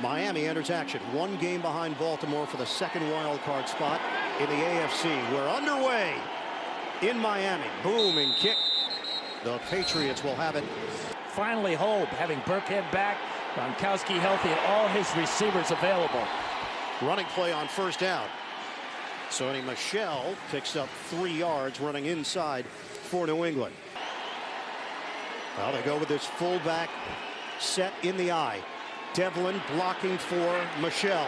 Miami enters action. One game behind Baltimore for the second wild card spot in the AFC. We're underway in Miami. Booming kick. The Patriots will have it. Finally home, having Burkhead back, Gronkowski healthy, and all his receivers available. Running play on first down. Sony Michel picks up 3 yards running inside for New England. Well, they go with this fullback set in the eye. Devlin blocking for Michel.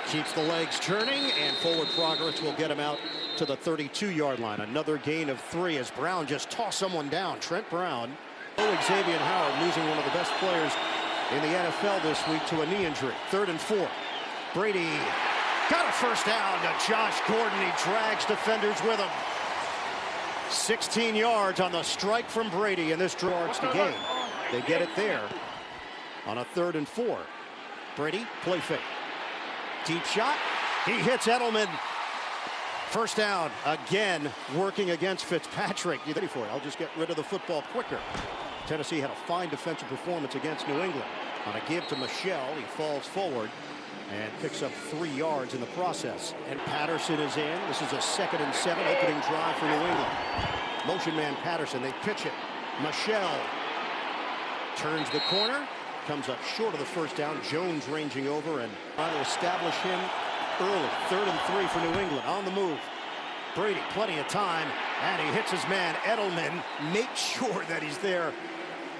Keeps the legs turning, and forward progress will get him out to the 32-yard line. Another gain of 3 as Brown just tossed someone down. Trent Brown. Xavier Howard losing one of the best players in the NFL this week to a knee injury. 3rd and 4. Brady got a first down to Josh Gordon. He drags defenders with him. 16 yards on the strike from Brady, and this yards to gain. They get it there on a 3rd and 4. Brady, play fake. Deep shot. He hits Edelman. First down again, working against Fitzpatrick. You ready for it? I'll just get rid of the football quicker. Tennessee had a fine defensive performance against New England. On a give to Michel, he falls forward and picks up 3 yards in the process. And Patterson is in. This is a 2nd and 7 opening drive for New England. Motion man Patterson, they pitch it. Michel turns the corner, comes up short of the first down. Jones ranging over and trying to establish him early. 3rd and 3 for New England. On the move. Brady, plenty of time, and he hits his man Edelman. Make sure that he's there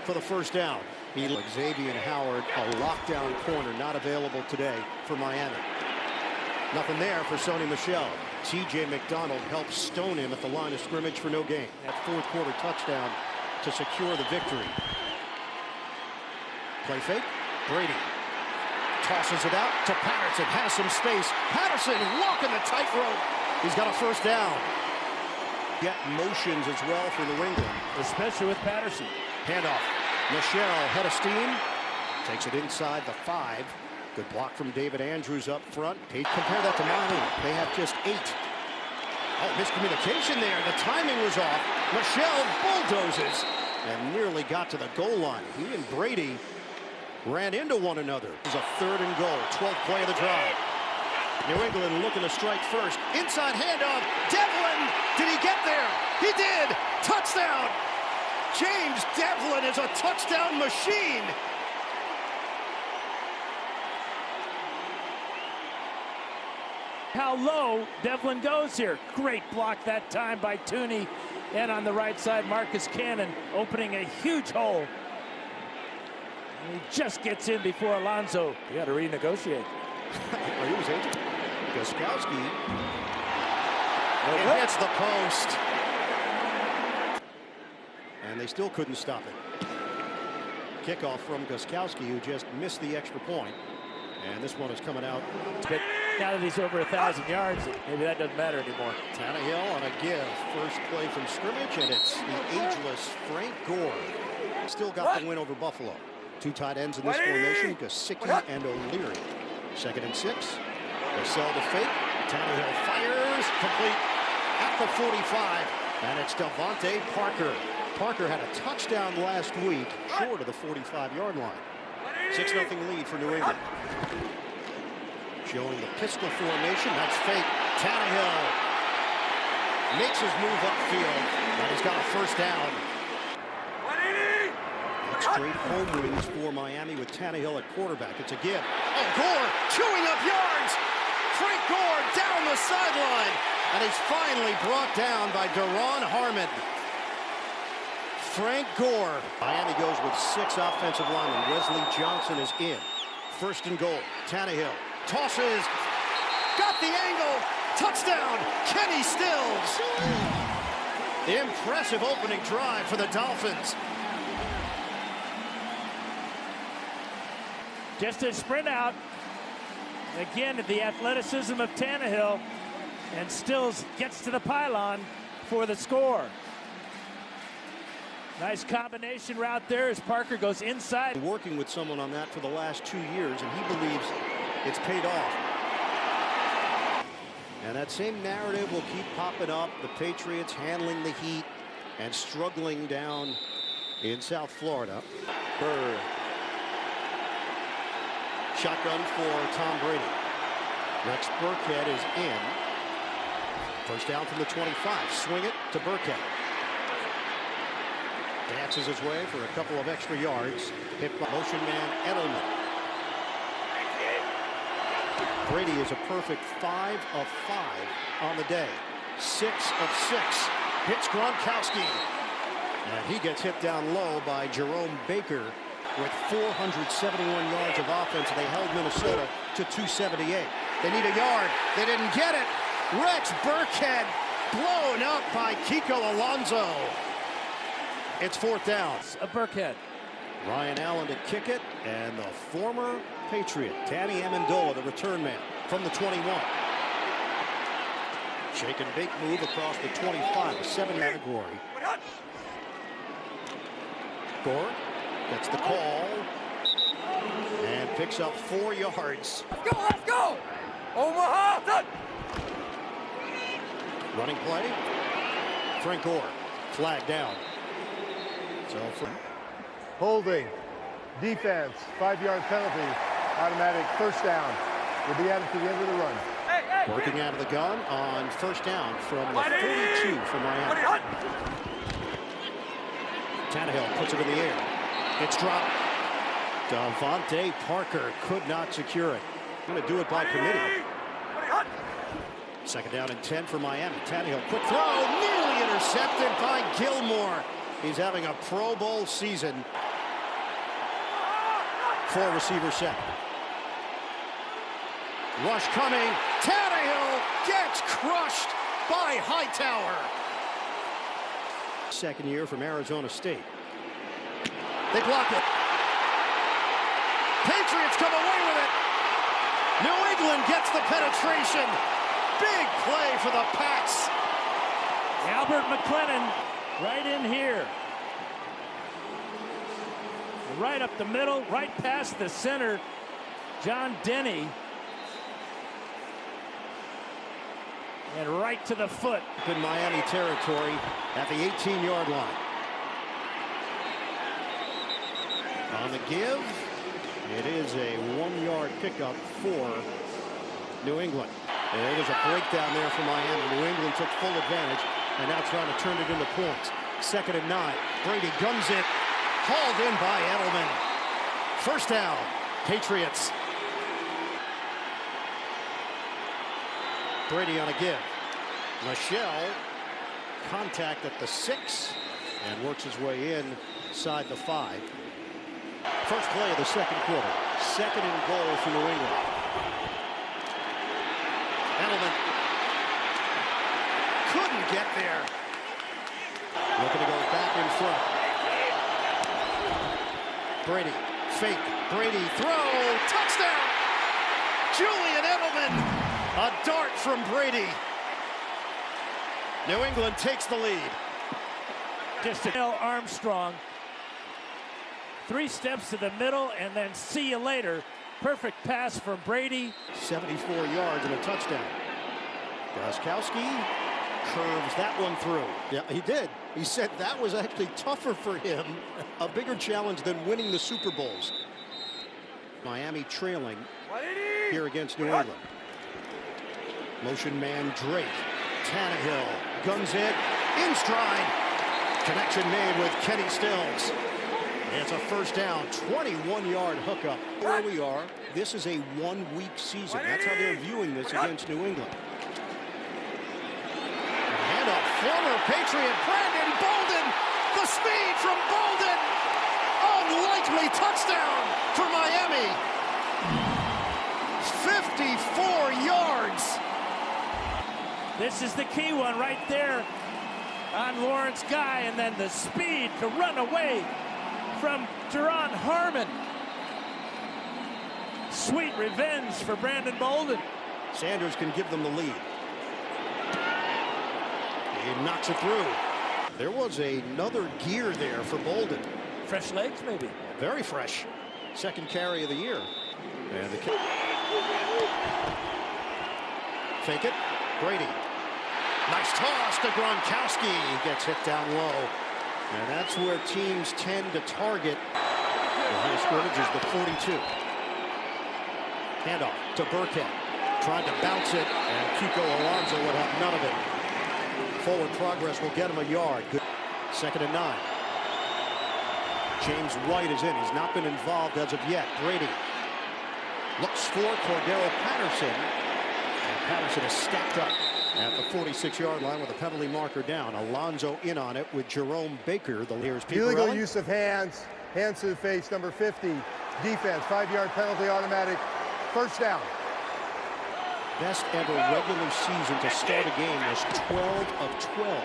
for the first down. Xavier Howard, a lockdown corner, not available today for Miami. Nothing there for Sony Michel. T.J. McDonald helps stone him at the line of scrimmage for no gain. That 4th quarter touchdown to secure the victory. Play fake. Brady tosses it out to Patterson. Has some space. Patterson walking the tightrope. He's got a first down. Get motions as well for New England, Especially with Patterson. Handoff. Michel, head of steam, takes it inside the 5. Good block from David Andrews up front. Compare that to Miami. They have just 8. Oh, miscommunication there. The timing was off. Michel bulldozes and nearly got to the goal line. He and Brady ran into one another. It was a 3rd and goal. 12th play of the drive. New England looking to strike first. Inside handoff. Devlin, did he get there? He did. Touchdown. James Devlin is a touchdown machine. How low Devlin goes here. Great block that time by Tooney. And on the right side, Marcus Cannon opening a huge hole. And he just gets in before Alonso. You got to renegotiate. He was aging. Gostkowski. It hits the post. And they still couldn't stop it. Kickoff from Gostkowski, who just missed the extra point. And this one is coming out. But now that he's over 1,000 yards, maybe that doesn't matter anymore. Tannehill on a give. First play from scrimmage, and it's the ageless Frank Gore. Still got the win over Buffalo. 2 tight ends in this formation, Gesicki and O'Leary. 2nd and 6. They sell the fake. Tannehill fires. Complete at the 45. And it's Devontae Parker. Parker had a touchdown last week, short of the 45-yard line. 6-0 lead for New England. Showing the pistol formation. That's fake. Tannehill makes his move upfield, and he's got a first down. Straight home wins for Miami with Tannehill at quarterback. It's a give. Oh, Gore chewing up yards. Frank Gore down the sideline, and he's finally brought down by Daron Harmon. Frank Gore. Miami goes with 6 offensive linemen. Wesley Johnson is in. 1st and goal. Tannehill tosses. Got the angle. Touchdown. Kenny Stills. Impressive opening drive for the Dolphins. Just a sprint out. Again, the athleticism of Tannehill. And Stills gets to the pylon for the score. Nice combination route there as Parker goes inside. Working with someone on that for the last 2 years, and he believes it's paid off. And that same narrative will keep popping up. The Patriots handling the heat and struggling down in South Florida. Burr Shotgun for Tom Brady. Rex Burkhead is in. First down from the 25. Swing it to Burkhead. Dances his way for a couple of extra yards. Hit by motion man Edelman. Brady is a perfect 5 of 5 on the day. 6 of 6. Hits Gronkowski. And he gets hit down low by Jerome Baker with 471 yards of offense. They held Minnesota to 278. They need a yard. They didn't get it. Rex Burkhead blown up by Kiko Alonso. It's fourth down. A Burkhead. Ryan Allen to kick it, and the former Patriot, Danny Amendola, the return man from the 21. Shake and bake move across the 25, a 7 category. Gore gets the call and picks up 4 yards. Let's go! Omaha! Done. Running play. Frank Gore, flag down. So holding, defense, 5-yard penalty, automatic first down. Will be added to the end of the run. Working out of the gun on first down from the 42 from Miami. Tannehill puts it in the air. It's dropped. Devontae Parker could not secure it. Going to do it by committee. Second down and 10 for Miami. Tannehill, quick throw, nearly intercepted by Gilmore. He's having a Pro Bowl season. 4 receiver set. Rush coming. Tannehill gets crushed by Hightower. Second year from Arizona State. They block it. Patriots come away with it. New England gets the penetration. Big play for the Pats. Albert McLennan right in here. Right up the middle, right past the center. John Denny. And right to the foot. In Miami territory at the 18-yard line. On the give, it is a 1-yard pickup for New England. There was a breakdown there for Miami. New England took full advantage and now trying to turn it into points. 2nd and 9. Brady guns it. Hauled in by Edelman. First down, Patriots. Brady on a give. Michelle, contact at the 6 and works his way inside the 5. First play of the second quarter. 2nd and goal for New England. Edelman couldn't get there. Looking to go back in front. Brady, fake, Brady, throw, touchdown! Julian Edelman, a dart from Brady. New England takes the lead. Just to Armstrong. 3 steps to the middle and then see you later. Perfect pass from Brady. 74 yards and a touchdown. Gronkowski curves that one through. Yeah, he did. He said that was actually tougher for him. A bigger challenge than winning the Super Bowls. Miami trailing here against New England. Motion man Drake. Tannehill guns it in stride. Connection made with Kenny Stills. It's a first down, 21-yard hookup. Where we are, this is a 1-week season. That's how they're viewing this against New England. And a former Patriot, Brandon Bolden. The speed from Bolden. Unlikely touchdown for Miami. 54 yards. This is the key one right there on Lawrence Guy, and then the speed to run away from Teron Harmon. Sweet revenge for Brandon Bolden. Sanders can give them the lead. He knocks it through. There was another gear there for Bolden. Fresh legs, maybe. Very fresh. 2nd carry of the year. And the fake it. Brady. Nice toss to Gronkowski. He gets hit down low. And that's where teams tend to target. The high scrimmage is the 42. Handoff to Burkhead. Tried to bounce it, and Kiko Alonso would have none of it. Forward progress will get him a yard. Good. 2nd and 9. James White is in. He's not been involved as of yet. Brady looks for Cordero Patterson. And Patterson is stacked up at the 46-yard line with a penalty marker down. Alonso in on it with Jerome Baker. Here's Pete Illegal Morelli. use of hands. Hands to the face, number 50. Defense, 5-yard penalty, automatic. First down. Best ever regular season to start a game was 12 of 12.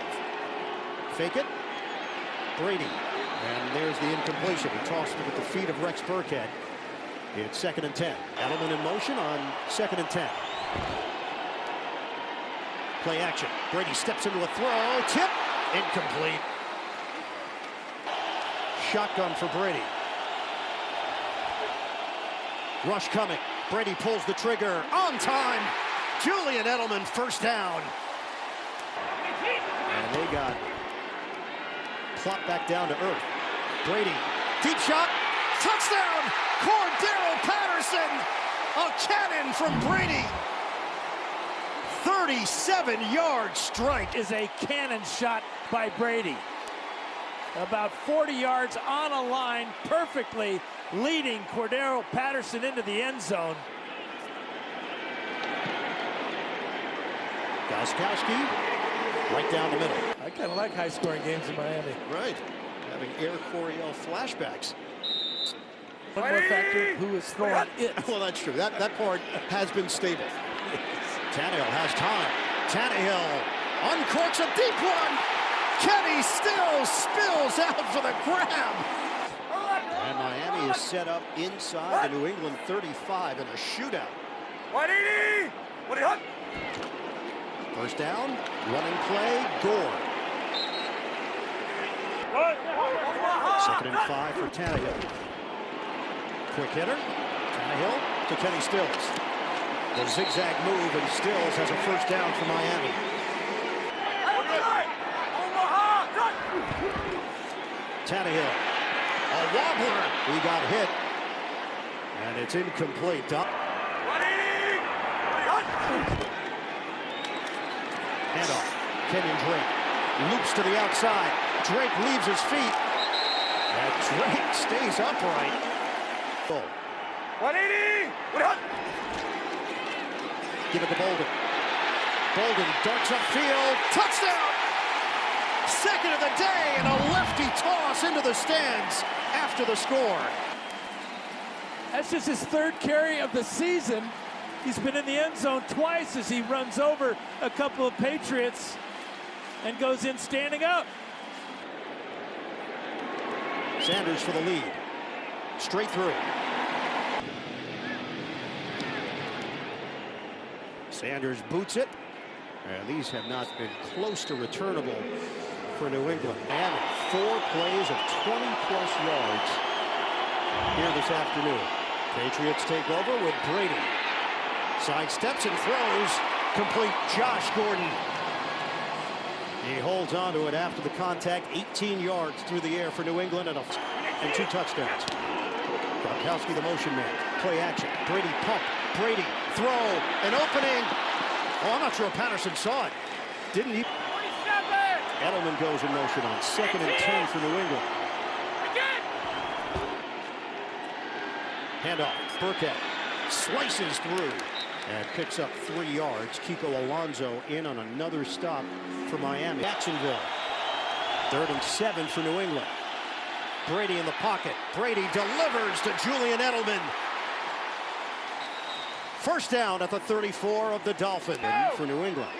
Fake it. Brady. And there's the incompletion. He tossed it at the feet of Rex Burkhead. It's 2nd and 10. Edelman in motion on 2nd and 10. Play action. Brady steps into a throw. Tip. Incomplete. Shotgun for Brady. Rush coming. Brady pulls the trigger. On time. Julian Edelman, first down. And they got plopped back down to earth. Brady, deep shot, touchdown! Cordero Patterson, a cannon from Brady. 37-yard strike. Is a cannon shot by Brady. About 40 yards on a line, perfectly leading Cordero Patterson into the end zone. Gostkowski, right down the middle. I kind of like high-scoring games in Miami. Right, having Air Coryell flashbacks. One more factor, who is throwing it? Well, that's true. That part has been stable. Tannehill has time. Tannehill uncorks a deep one. Kenny still spills out for the grab. And Miami is set up inside the New England 35 in a shootout. 180! 180! First down, running play, Gore. 2nd and 5 for Tannehill. Quick hitter, Tannehill to Kenny Stills. The zigzag move, and Stills has a first down for Miami. Tannehill, a wobbler. He got hit, and it's incomplete. Handoff, Kenyon Drake loops to the outside. Drake leaves his feet, and Drake stays upright. 180! Give it to Bolden. Bolden darts upfield. Touchdown! Second of the day, and a lefty toss into the stands after the score. That's just his 3rd carry of the season. He's been in the end zone twice as he runs over a couple of Patriots and goes in standing up. Sanders for the lead. Straight through. Sanders boots it. And these have not been close to returnable for New England. And 4 plays of 20-plus yards here this afternoon. Patriots take over with Brady. Sidesteps and throws. Complete. Josh Gordon. He holds on to it after the contact. 18 yards through the air for New England and 2 touchdowns. Gronkowski, the motion man. Play action. Brady pump. Brady throw. An opening. Oh, I'm not sure Patterson saw it. Didn't he? 47! Edelman goes in motion on 2nd and 10 for New England. Handoff. Burkhead slices through and picks up 3 yards. Kiko Alonso in on another stop for Miami. Jacksonville. 3rd and 7 for New England. Brady in the pocket. Brady delivers to Julian Edelman. First down at the 34 of the Dolphins for New England.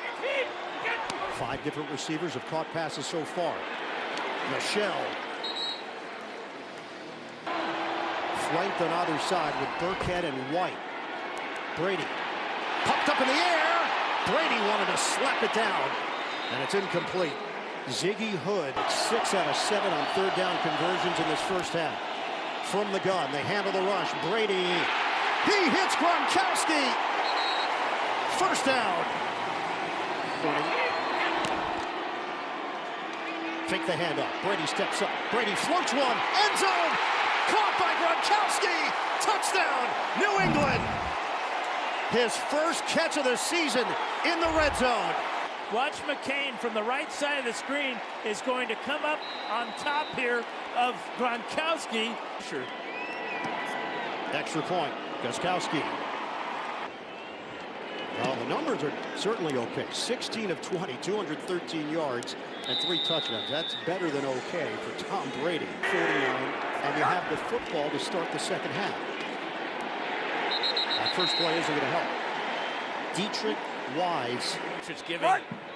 5 different receivers have caught passes so far. Michelle. Flanked on either side with Burkhead and White. Brady. Popped up in the air. Brady wanted to slap it down. And it's incomplete. Ziggy Hood, 6 out of 7 on 3rd down conversions in this first half. From the gun, they handle the rush. Brady. He hits Gronkowski. First down. Fake the handoff. Brady steps up. Brady floats one. End zone. Caught by Gronkowski. Touchdown, New England. His first catch of the season in the red zone. Watch McCain from the right side of the screen is going to come up on top here of Gronkowski. Sure. Extra point, Gostkowski. Well, the numbers are certainly okay. 16 of 20, 213 yards and 3 touchdowns. That's better than okay for Tom Brady. 49, and you have the football to start the second half. That first play isn't going to help. Dietrich Wise. It's giving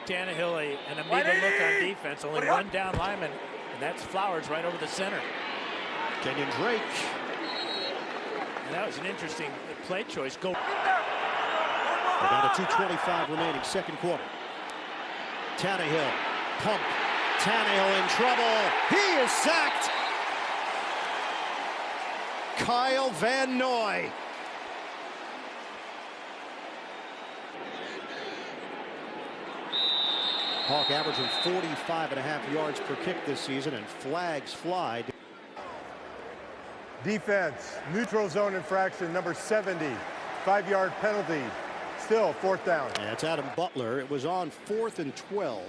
Tannehill an immediate look on defense. Only one down lineman, and that's Flowers right over the center. Kenyon Drake. And that was an interesting play choice. Go. We're down to 2:25 remaining, second quarter. Tannehill, pump. Tannehill in trouble. He is sacked. Kyle Van Noy. Hawk averaging 45.5 yards per kick this season, and flags fly. Defense, neutral zone infraction, number 70. 5-yard penalty. Still 4th down. Yeah, it's Adam Butler. It was on 4th and 12.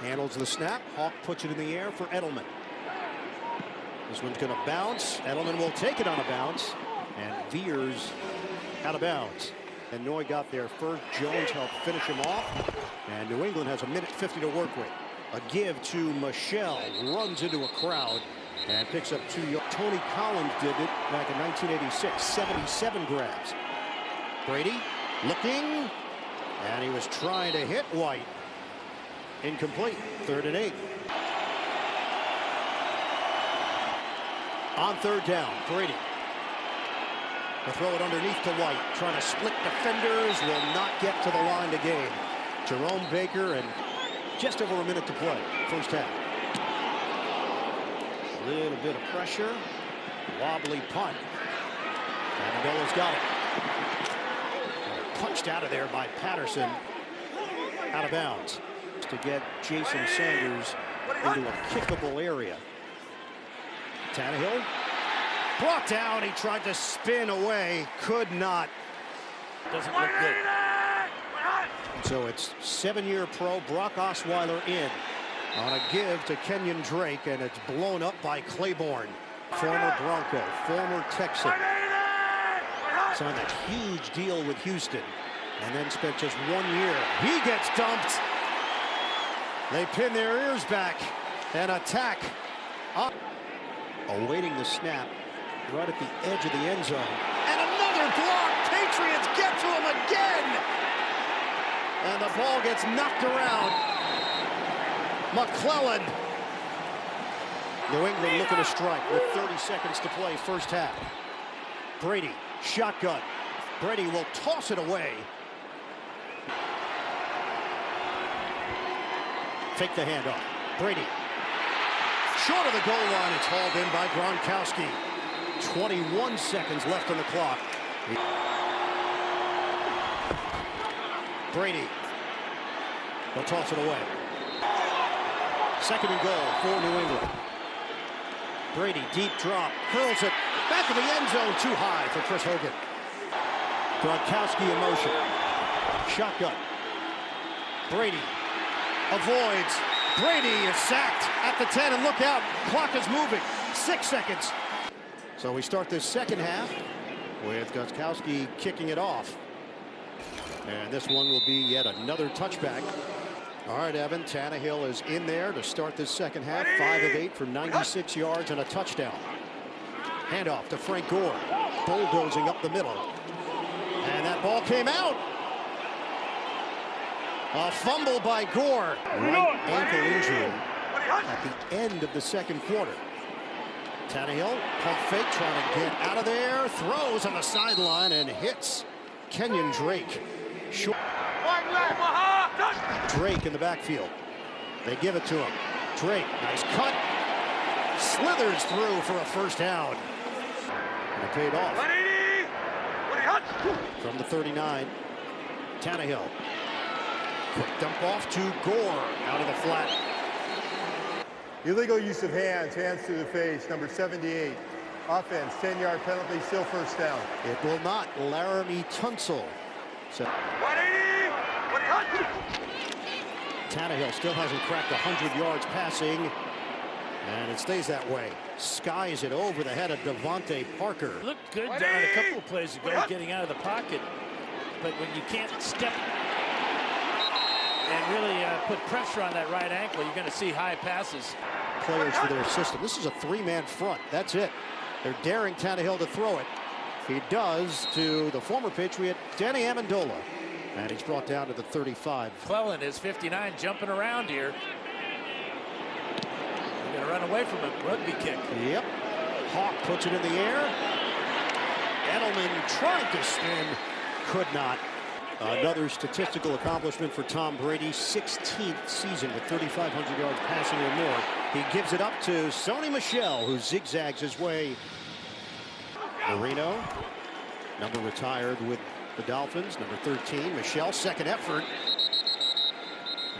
Handles the snap. Hawk puts it in the air for Edelman. This one's going to bounce. Edelman will take it on a bounce and veers out of bounds. And Noy got there first. Jones helped finish him off. And New England has 1:50 to work with. A give to Michelle. Runs into a crowd and picks up 2 yards. Tony Collins did it back in 1986. 77 grabs. Brady looking. And he was trying to hit White. Incomplete. 3rd and 8. On 3rd down, Brady. They'll throw it underneath to White. Trying to split defenders. Will not get to the line to gain. Jerome Baker, and just over a minute to play. First half. A little bit of pressure. Wobbly punt. And Amendola's got it. Punched out of there by Patterson. Out of bounds. To get Jason Sanders into a kickable area. Tannehill. Blocked out. He tried to spin away. Could not. Doesn't look good. So it's 7-year pro Brock Osweiler in on a give to Kenyon Drake, and it's blown up by Claiborne. Former Bronco, former Texan. Signed a huge deal with Houston and then spent just 1 year. He gets dumped. They pin their ears back and attack. Awaiting the snap right at the edge of the end zone. And another block. Patriots get to him again. And the ball gets knocked around. McClellan. New England looking to strike with 30 seconds to play, first half. Brady, shotgun. Brady will toss it away. Fake the handoff. Brady. Short of the goal line. It's hauled in by Gronkowski. 21 seconds left on the clock. Brady. They'll toss it away. 2nd and goal for New England. Brady, deep drop, hurls it back in the end zone, too high for Chris Hogan. Gronkowski in motion. Shotgun. Brady avoids. Brady is sacked at the 10, and look out, clock is moving. 6 seconds. So we start this second half with Gostkowski kicking it off. And this one will be yet another touchback. All right, Evan, Tannehill is in there to start this second half. 5 of 8 for 96 yards and a touchdown. Handoff to Frank Gore. Bulldozing up the middle. And that ball came out. A fumble by Gore. Right ankle injury at the end of the second quarter. Tannehill, pump fake, trying to get out of there. Throws on the sideline and hits Kenyon Drake. Short. Drake in the backfield. They give it to him. Drake, nice cut. Slithers through for a first down. And it paid off. From the 39, Tannehill. Quick dump off to Gore out of the flat. Illegal use of hands, hands to the face, number 78. Offense, 10-yard penalty, still first down. It will not. Laramie Tunsil. So 180! 100! Tannehill still hasn't cracked 100 yards passing, and it stays that way. Skies it over the head of Devontae Parker. Looked good down a couple of plays ago getting out of the pocket, but when you can't step and really put pressure on that right ankle, you're going to see high passes. Players for their system. This is a three-man front. That's it. They're daring Tannehill to throw it. He does to the former Patriot, Danny Amendola. And he's brought down to the 35. Clellan is 59, jumping around here. They're going to run away from a rugby kick. Yep. Hawk puts it in the air. Edelman tried to spin, could not. Another statistical accomplishment for Tom Brady, 16th season with 3,500 yards passing or more. He gives it up to Sony Michel, who zigzags his way. Marino, number retired with the Dolphins, number 13. Michel, second effort.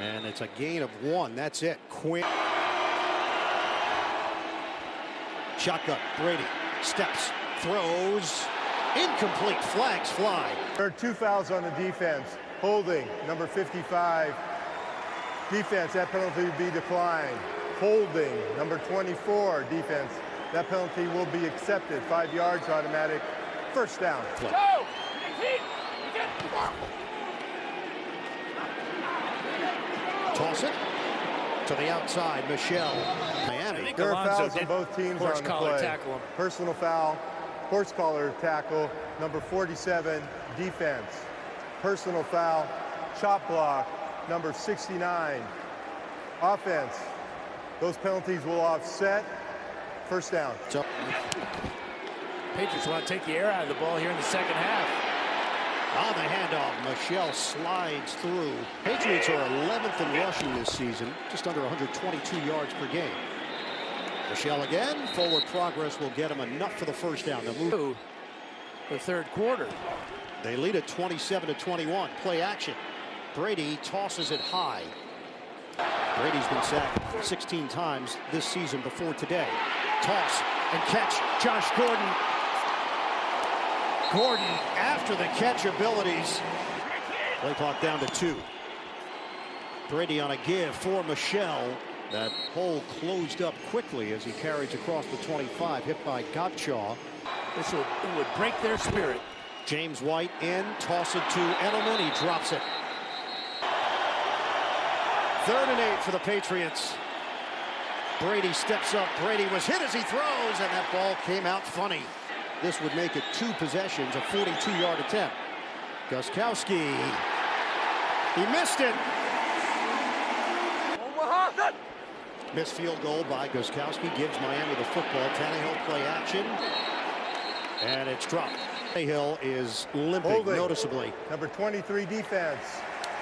And it's a gain of 1. That's it. Quinn. Shotgun. Brady steps, throws. Incomplete. Flags fly. There are 2 fouls on the defense. Holding, number 55. Defense, that penalty will be declined. Holding, number 24. Defense, that penalty will be accepted. 5 yards, automatic. First down. Go! Toss it to the outside. Michel. Miami. There are Alonso fouls on both teams horse on the collar play. tackle him. Personal foul, horse collar tackle, number 47, defense. Personal foul, chop block, number 69. Offense. Those penalties will offset. First down. So, Patriots want to take the air out of the ball here in the second half. on the handoff, Michel slides through. Patriots are 11th in rushing this season, just under 122 yards per game. Michel again. Forward progress will get him enough for the first down. The move. The third quarter. They lead at 27-21. Play action. Brady tosses it high. Brady's been sacked 16 times this season before today. Toss and catch. Josh Gordon. Gordon after the catch abilities. Play clock down to 2. Brady on a give for Michel. That hole closed up quickly as he carries across the 25, hit by Gottschall. This would break their spirit. James White in, toss it to Edelman, he drops it. 3rd and 8 for the Patriots. Brady steps up. Brady was hit as he throws, and that ball came out funny. This would make it 2 possessions, a 42-yard attempt. Gostkowski, he missed it. Missed field goal by Gostkowski, gives Miami the football. Tannehill play action, and it's dropped. Tannehill is limping Holding. Noticeably. Number 23 defense.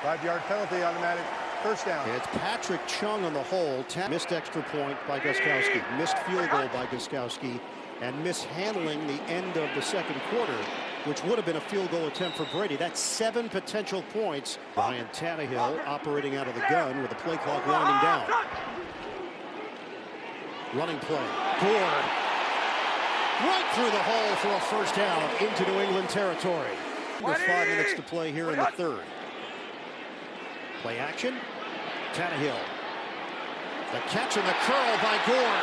5-yard penalty, automatic first down. It's Patrick Chung on the hole. Missed extra point by Gostkowski. Missed field goal by Gostkowski. And mishandling the end of the second quarter, which would have been a field goal attempt for Brady. That's 7 potential points. Ryan Tannehill operating out of the gun with the play clock winding down. Running play. Gore. Right through the hole for a first down into New England territory. With 5 minutes to play here in the 3rd. Play action. Tannehill. The catch and the curl by Gore.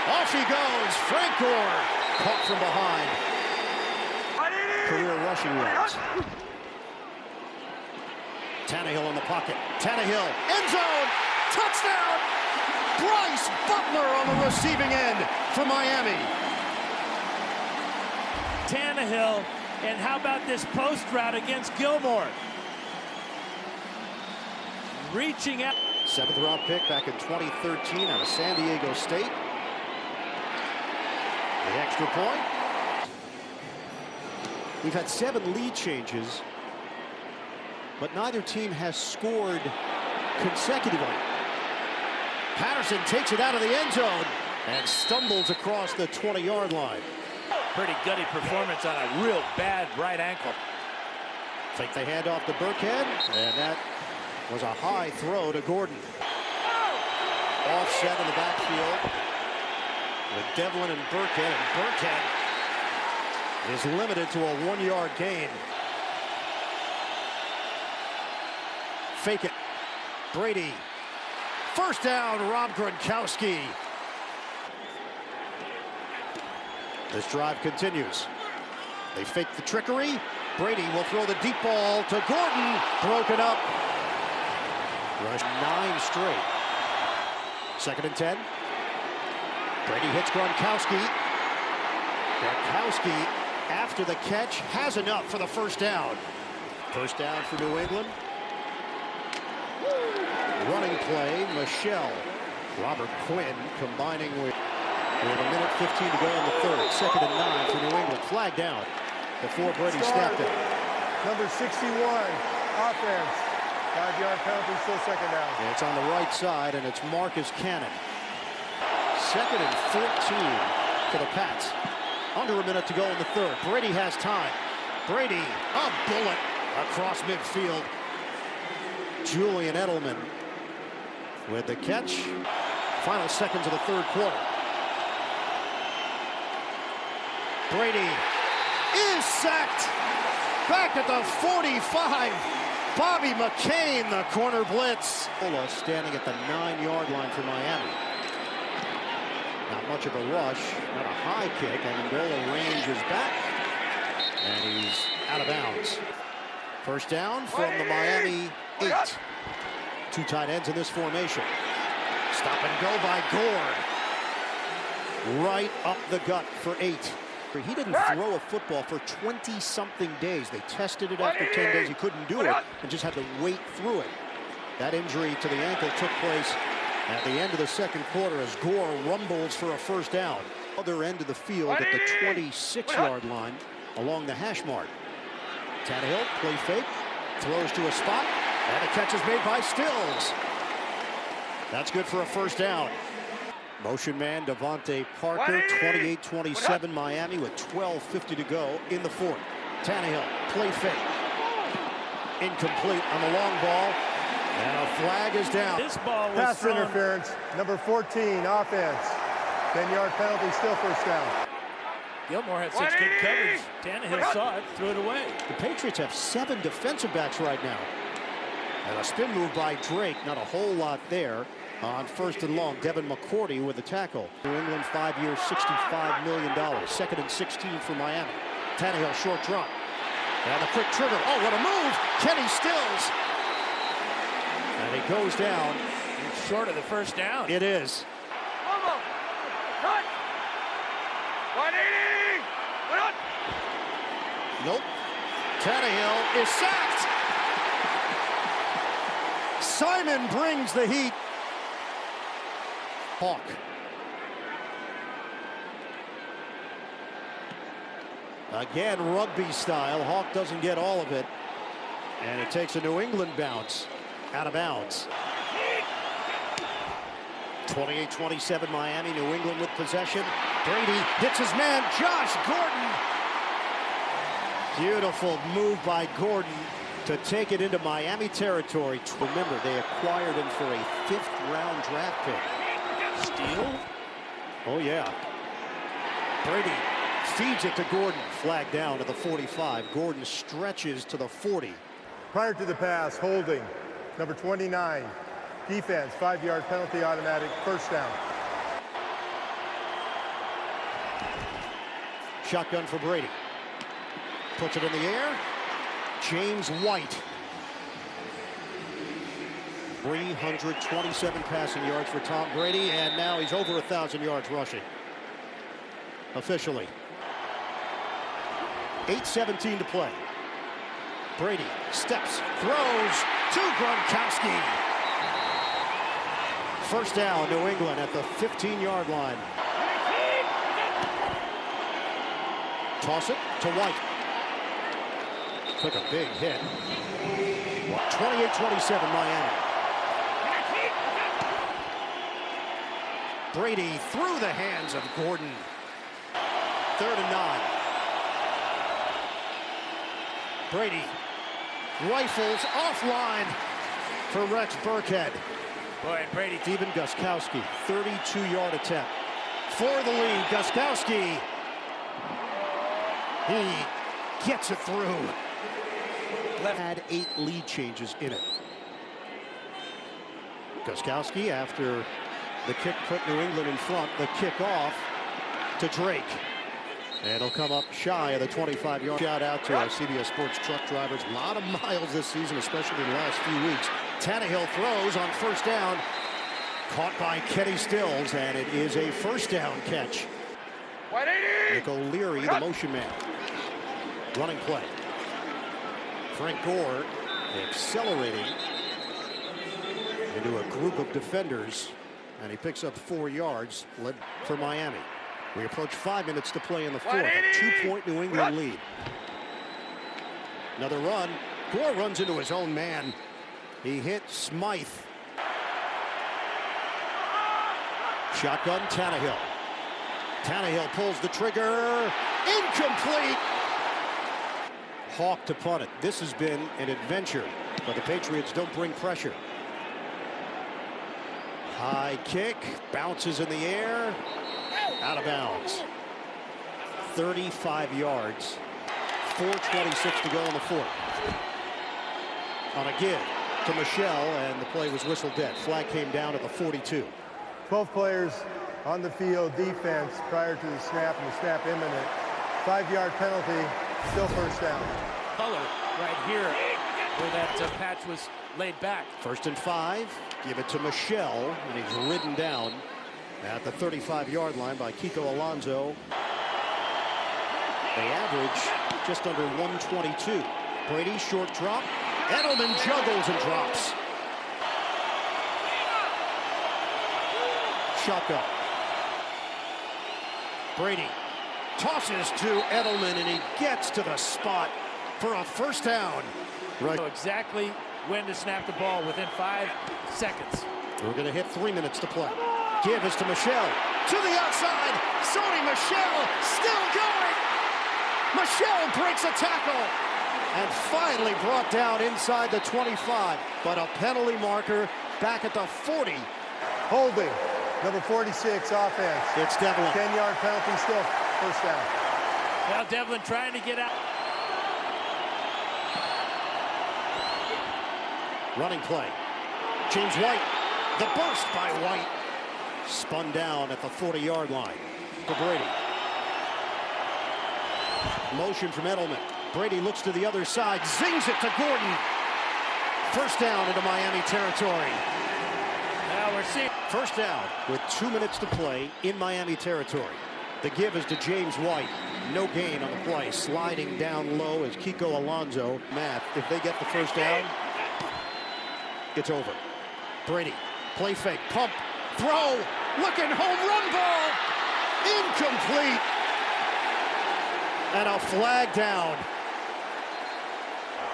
Off he goes. Frank Gore. Caught from behind. Career rushing yards. Tannehill in the pocket. Tannehill. End zone. Touchdown. Bryce Butler on the receiving end for Miami. Tannehill, and how about this post route against Gilmore? Reaching out. 7th round pick back in 2013 out of San Diego State. The extra point. We've had 7 lead changes, but neither team has scored consecutively. Patterson takes it out of the end zone and stumbles across the 20-yard line. Pretty gutty performance on a real bad right ankle. Fake the handoff to Burkhead, and that was a high throw to Gordon. Offset in the backfield. with Devlin and Burkhead is limited to a 1-yard gain. Fake it. Brady. First down, Rob Gronkowski. This drive continues. They fake the trickery. Brady will throw the deep ball to Gordon. Broken up. Rush 9 straight. 2nd and 10. Brady hits Gronkowski. Gronkowski, after the catch, has enough for the first down. First down for New England. Running play, Michelle. Robert Quinn combining with a minute 15 to go in the 3rd. 2nd and 9 for New England. Flag down before Brady snapped it. Number 61, offense. 5-yard penalty, still 2nd down. And it's on the right side, and it's Marcus Cannon. 2nd and 14 for the Pats. Under a minute to go in the 3rd. Brady has time. Brady, a bullet across midfield. Julian Edelman with the catch. Final seconds of the 3rd quarter. Brady is sacked. Back at the 45. Bobby McCain, the corner blitz. Ola standing at the 9-yard line for Miami. Not much of a rush, not a high kick. Amendola ranges back, and he's out of bounds. First down from the Miami 8. 2 tight ends in this formation. Stop and go by Gore. Right up the gut for 8. He didn't throw a football for 20-something days. They tested it after 10 days. He couldn't do it and just had to wait through it. That injury to the ankle took place at the end of the 2nd quarter as Gore rumbles for a first down. Other end of the field at the 26-yard line along the hash mark. Tannehill, play fake, throws to a spot, and the catch is made by Stills. That's good for a first down. Motion man Devontae Parker, 28-27 Miami with 12:50 to go in the 4th. Tannehill, play fake. Incomplete on the long ball, and a flag is down. This ball was Pass thrown. interference, number 14, offense. 10-yard penalty, still first down. Gilmore had such good coverage. Tannehill saw it, threw it away. The Patriots have 7 defensive backs right now. And a spin move by Drake, not a whole lot there. On 1st and long, Devin McCourty with the tackle. New England 5 years, $65 million. 2nd and 16 for Miami. Tannehill, short drop. And the quick trigger. Oh, what a move! Kenny Stills. And he goes down. It's short of the first down. It is. Almost. Cut. 180. What? Nope. Tannehill is sacked. Simon brings the heat. Hawk. Again, rugby style. Hawk doesn't get all of it. And it takes a New England bounce. Out of bounds. 28-27 Miami. New England with possession. Brady hits his man, Josh Gordon. Beautiful move by Gordon to take it into Miami territory. Remember, they acquired him for a 5th-round draft pick. Steal? Oh, yeah. Brady feeds it to Gordon. Flag down to the 45. Gordon stretches to the 40. Prior to the pass, holding, number 29, defense, 5-yard penalty, automatic, first down. Shotgun for Brady. Puts it in the air. James White. 327 passing yards for Tom Brady, and now he's over 1,000 yards rushing. Officially. 8:17 to play. Brady steps, throws to Gronkowski. First down, New England at the 15-yard line. Toss it to White. Took a big hit. 28-27 Miami. Brady through the hands of Gordon. 3rd and 9. Brady rifles offline for Rex Burkhead. Boy, and Brady. Steven Gostkowski, 32-yard attempt. for the lead. Gostkowski. He gets it through. Had 8 lead changes in it. Gostkowski, after the kick put New England in front, the kickoff to Drake. And it'll come up shy of the 25-yard. Shout out to our CBS Sports truck drivers. A lot of miles this season, especially in the last few weeks. Tannehill throws on first down. Caught by Kenny Stills, and it is a first down catch. Nick O'Leary, the motion man. Running play. Frank Gore accelerating into a group of defenders, and he picks up 4 yards, led for Miami. We approach 5 minutes to play in the fourth. A 2-point New England lead. Another run. Gore runs into his own man. He hit Smythe. Shotgun, Tannehill. Tannehill pulls the trigger. Incomplete. Hawk to punt it. This has been an adventure, but the Patriots don't bring pressure. High kick, bounces in the air, out of bounds. 35 yards, 4:26 to go in the fourth. On a give to Michelle, and the play was whistled dead. Flag came down at the 42. 12 players on the field, defense prior to the snap and the snap imminent. 5-yard penalty, still first down. Color right here where that patch was laid back. 1st and 5. Give it to Michelle, and he's ridden down at the 35-yard line by Kiko Alonso. They average just under 122. Brady, short drop. Edelman juggles and drops. Shotgun. Brady tosses to Edelman, and he gets to the spot for a first down. Right. Know exactly when to snap the ball within 5 seconds. We're going to hit 3 minutes to play. Give is to Michelle. To the outside. Sony Michelle still going. Michelle breaks a tackle. And finally brought down inside the 25. But a penalty marker back at the 40. Holding. Number 46, offense. It's Devlin. 10-yard penalty, still first down. Well, Devlin trying to get out. Running play. James White. The burst by White. Spun down at the 40-yard line for Brady. Motion from Edelman. Brady looks to the other side. Zings it to Gordon. First down into Miami territory. Now we're seeing first down with 2 minutes to play in Miami territory. The give is to James White. No gain on the play. Sliding down low is Kiko Alonso. Math, if they get the first down, it's over. Brady, play fake, pump, throw, looking, home run ball. Incomplete. And a flag down.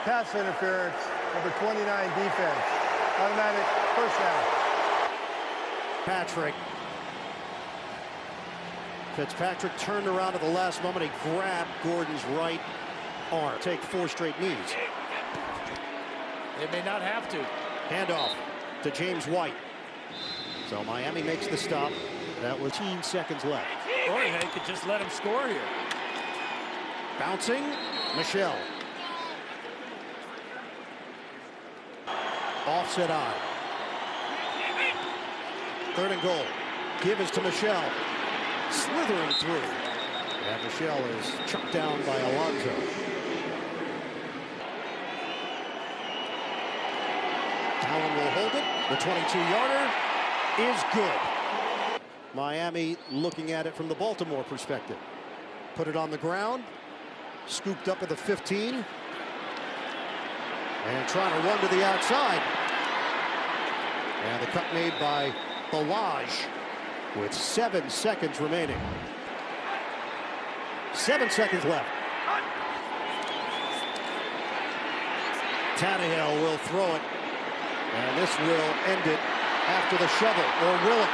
Pass interference, number 29 defense. Automatic first down. Patrick. Fitzpatrick turned around at the last moment. He grabbed Gordon's right arm. Take 4 straight knees. They may not have to. Handoff to James White. So Miami makes the stop. That was 15 seconds left. Or they could just let him score here. Bouncing, Michelle. Offset eye. 3rd and goal. Give is to Michelle. Slithering through. And Michelle is chucked down by Alonso. Allen will hold it. The 22-yarder is good. Miami looking at it from the Baltimore perspective. Put it on the ground. Scooped up at the 15. And trying to run to the outside. And the cut made by Balaj with 7 seconds remaining. 7 seconds left. Tannehill will throw it. And this will end it after the shovel, or will it?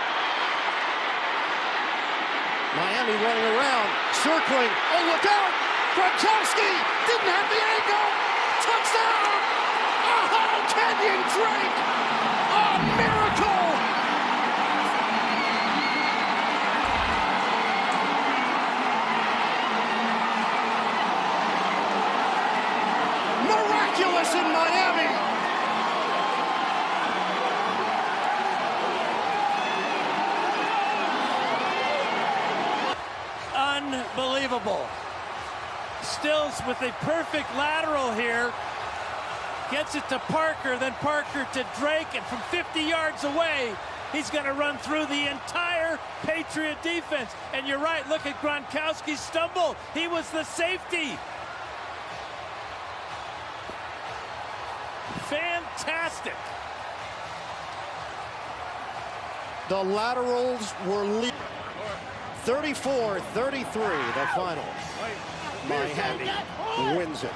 Miami running around, circling. Oh, look out! Gronkowski didn't have the angle. Touchdown! Oh, Kenyon Drake! A miracle! Listen, Miami. Unbelievable. Stills with a perfect lateral here. Gets it to Parker, then Parker to Drake, and from 50 yards away, he's going to run through the entire Patriot defense. And you're right, look at Gronkowski's stumble. He was the safety. Fantastic. The laterals were 34-33, the final. Miami wins it.